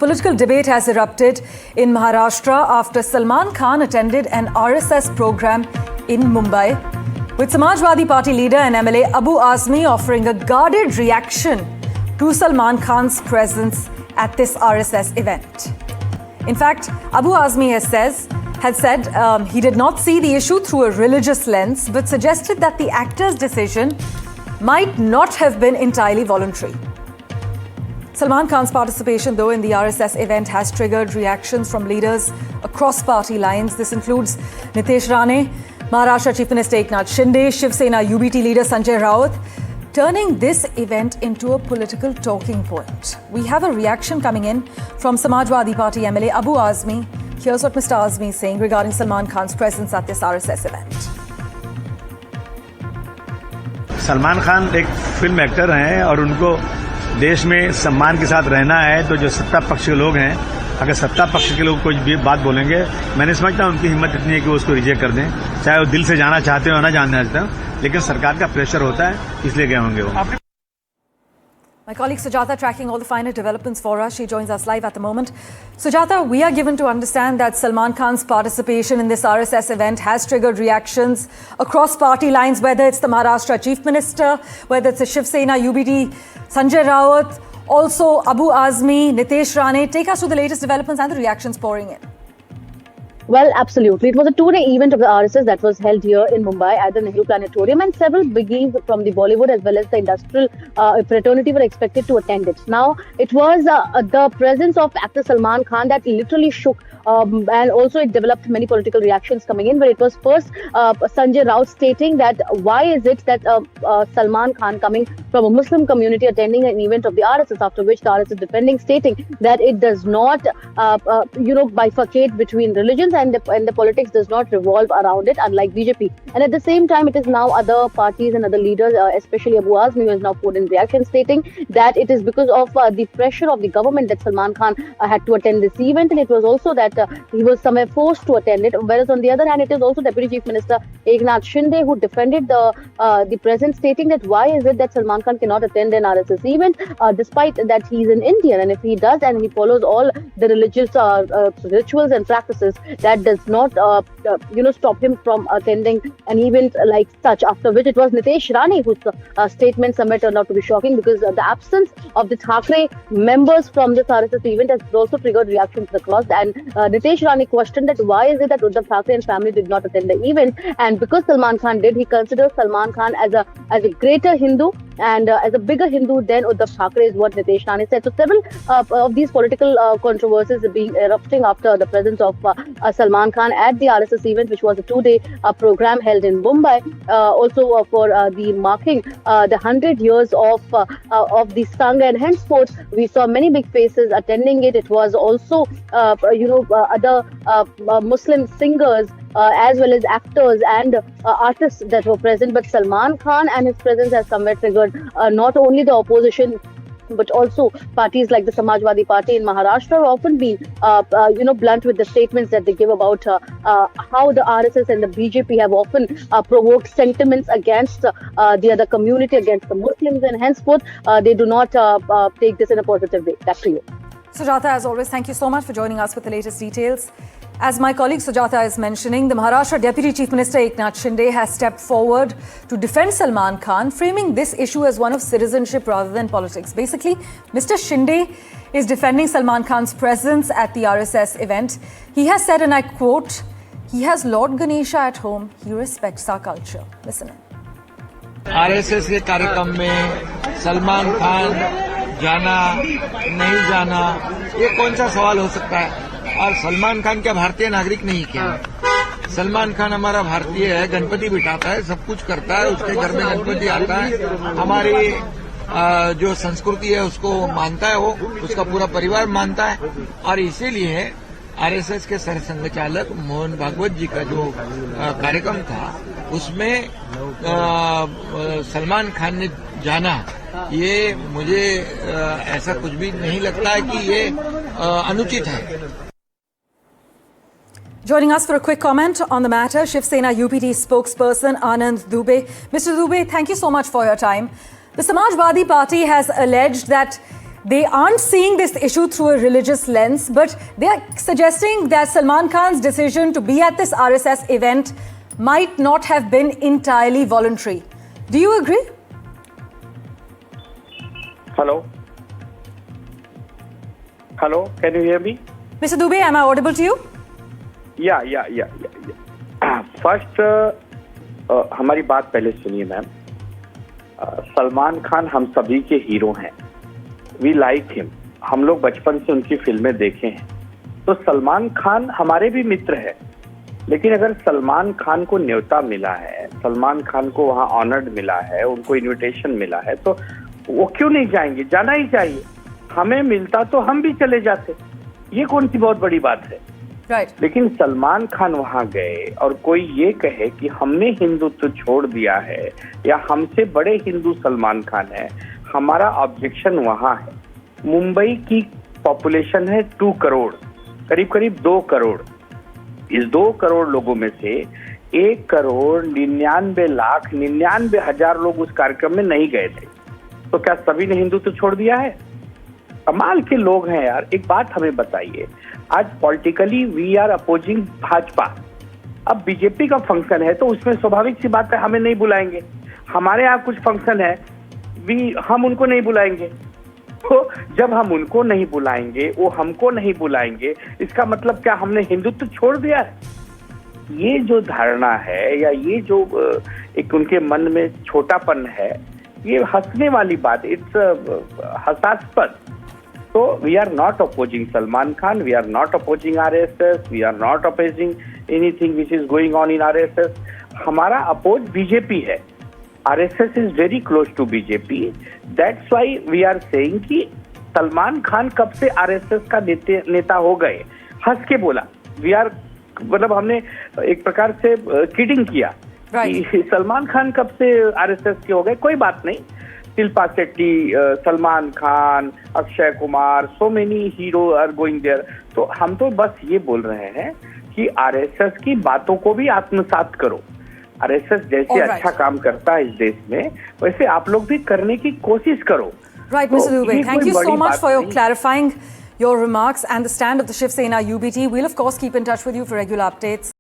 Political debate has erupted in Maharashtra after Salman Khan attended an RSS program in Mumbai, with Samajwadi Party leader and MLA Abu Azmi offering a guarded reaction to Salman Khan's presence at this RSS event. In fact, Abu Azmi had said he did not see the issue through a religious lens, but suggested that the actor's decision might not have been entirely voluntary. Salman Khan's participation, though, in the RSS event has triggered reactions from leaders across party lines. This includes Nitesh Rane, Maharashtra Chief Minister Eknath Shinde, Shiv Sena UBT leader Sanjay Raut, turning this event into a political talking point. We have a reaction coming in from Samajwadi Party MLA Abu Azmi. Here's what Mr. Azmi is saying regarding Salman Khan's presence at this RSS event. Salman Khan एक film actor हैं और उनको देश में सम्मान के साथ रहना है, तो जो सत्ता पक्ष के लोग हैं, अगर सत्ता पक्ष के लोग कोई भी बात बोलेंगे, मैंने समझता हूं उनकी हिम्मत इतनी है कि वो उसको रिजेक्ट कर दें, चाहे वो दिल से जाना चाहते हो ना जानना चाहते हो, लेकिन सरकार का प्रेशर होता है, इसलिए गए होंगे वो। My colleague Sujata tracking all the finer developments for us. She joins us live at the moment. Sujata, we are given to understand that Salman Khan's participation in this RSS event has triggered reactions across party lines, whether it's the Maharashtra Chief Minister, whether it's the Shiv Sena UBT, Sanjay Raut, also Abu Azmi, Nitesh Rane. Take us through the latest developments and the reactions pouring in. Well, absolutely. It was a two-day event of the RSS that was held here in Mumbai at the Nehru Planetarium, and several biggies from the Bollywood as well as the industrial fraternity were expected to attend it. Now, it was the presence of actor Salman Khan that literally shook, and also it developed many political reactions coming in, where it was first Sanjay Raut stating that why is it that Salman Khan coming from a Muslim community attending an event of the RSS, after which the RSS defending, stating that it does not bifurcate between religions, and the politics does not revolve around it, unlike BJP. And at the same time, it is now other parties and other leaders, especially Abu Azmi, who has now put in reaction, stating that it is because of the pressure of the government that Salman Khan had to attend this event, and it was also that he was somewhere forced to attend it. Whereas on the other hand, it is also Deputy Chief Minister Eknath Shinde who defended the presence, stating that why is it that Salman Khan cannot attend an RSS event, despite that he's an Indian, and if he does and he follows all the religious rituals and practices, that does not stop him from attending an event like such. After which it was Nitesh Rane whose statement somewhere turned out to be shocking, because the absence of the Thackeray members from this RSS event has also triggered reactions across. And Nitesh Rane questioned that why is it that Uddhav Thackeray and family did not attend the event, and because Salman Khan did, he considers Salman Khan as a greater Hindu and as a bigger Hindu than Uddhav Thackeray, is what Nitesh Rane said. So several of these political controversies are being erupting after the presence of Salman Khan at the RSS event, which was a two-day program held in Mumbai, also for the marking the 100 years of the Sangha, and henceforth we saw many big faces attending it. It was also other Muslim singers as well as actors and artists that were present, but Salman Khan and his presence has somewhere triggered not only the opposition, but also parties like the Samajwadi Party in Maharashtra have often been, blunt with the statements that they give about how the RSS and the BJP have often provoked sentiments against the other community, against the Muslims, and henceforth they do not take this in a positive way. Back to you. Sujata, as always, thank you so much for joining us with the latest details. As my colleague Sujata is mentioning, the Maharashtra Deputy Chief Minister Eknath Shinde has stepped forward to defend Salman Khan, framing this issue as one of citizenship rather than politics. Basically, Mr. Shinde is defending Salman Khan's presence at the RSS event. He has said, and I quote, "He has Lord Ganesha at home. He respects our culture." Listen in. RSS के कार्यक्रम में सलमान खान जाना नहीं जाना, ये कौन सा सवाल हो सकता है? और सलमान खान क्या भारतीय नागरिक नहीं क्या? सलमान खान हमारा भारतीय है, गणपति बिठाता है, सब कुछ करता है, उसके घर में गणपति आता है, हमारी जो संस्कृति है उसको मानता है, वो उसका पूरा परिवार मानता है, और इसीलिए आरएसएस के सरसंघचालक मोहन भागवत जी का जो कार्यक्रम था, उसमें सलमान खान ने जाना, ये मुझे ऐसा कुछ भी नहीं लगता है कि ये अनुचित है। Joining us for a quick comment on the matter, Shiv Sena UPT spokesperson Anand Dubey. Mr. Dubey, thank you so much for your time. The Samajwadi Party has alleged that they aren't seeing this issue through a religious lens, but they are suggesting that Salman Khan's decision to be at this RSS event might not have been entirely voluntary. Do you agree? Hello? Hello, can you hear me? Mr. Dubey, am I audible to you? Yeah. First हमारी बात पहले सुनिए ma'am. Salman Khan हम सभी के hero हैं. We like him. हम लोग बचपन से उनकी फिल्में देखे हैं. तो सलमान खान हमारे भी मित्र है. लेकिन अगर सलमान खान को न्योता मिला है, सलमान खान को वहाँ ऑनर्ड मिला है, उनको इनविटेशन मिला है, तो वो क्यों नहीं जाएंगे? जाना ही चाहिए. हमें मिलता तो हम भी चले जाते. ये कौन सी बहुत बड़ी बात है? Right. लेकिन सलमान खान वहां गए और कोई ये कहे कि हमने हिंदुत्व छोड़ दिया है या हमसे बड़े हिंदू सलमान खान है, हमारा ऑब्जेक्शन वहां है. मुंबई की पॉपुलेशन है 2 करोड़, करीब 2 करोड़. इस 2 करोड़ लोगों में से 1 करोड़ 99,99,000 लोग उस कार्यक्रम में नहीं गए थे. तो क्या सभी ने हिंदुत्व छोड़ दिया है? कमाल के लोग हैं यार. एक बात हमें बताइए, आज politically we are opposing BJP. अब बीजेपी का फंक्शन है तो उसमें स्वाभाविक सी बात है हमें नहीं बुलाएंगे. हमारे यहाँ कुछ फंक्शन है, हम उनको नहीं बुलाएंगे. तो जब हम उनको नहीं बुलाएंगे, वो हमको नहीं बुलाएंगे, इसका मतलब क्या हमने हिंदुत्व छोड़ दिया है? ये जो धारणा है या ये जो एक उनके मन में छोटापन है, ये हंसने वाली बात. It's हंसास्पद. So we are not opposing Salman Khan, we are not opposing RSS, we are not opposing anything which is going on in RSS. हमारा अपोज बीजेपी है. RSS is very close to BJP. That's why we are saying कि सलमान खान कब से RSS का नेता हो गए. हंस के बोला. We are मतलब हमने एक प्रकार से किडिंग किया कि सलमान खान कब से RSS के हो गए. कोई बात नहीं. Shilpa Shetty, Salman Khan, Akshay Kumar, so many hero are going there. तो हम तो बस ये बोल रहे हैं कि आरएसएस की बातों को भी आत्मसात करो. आरएसएस जैसे अच्छा काम करता है इस देश में, वैसे आप लोग भी करने की कोशिश करो. Right, Mr. Dubey. Thank you so much for your clarifying your remarks and the stand of the Shiv Sena UBT. We'll of course keep in touch with you for regular updates.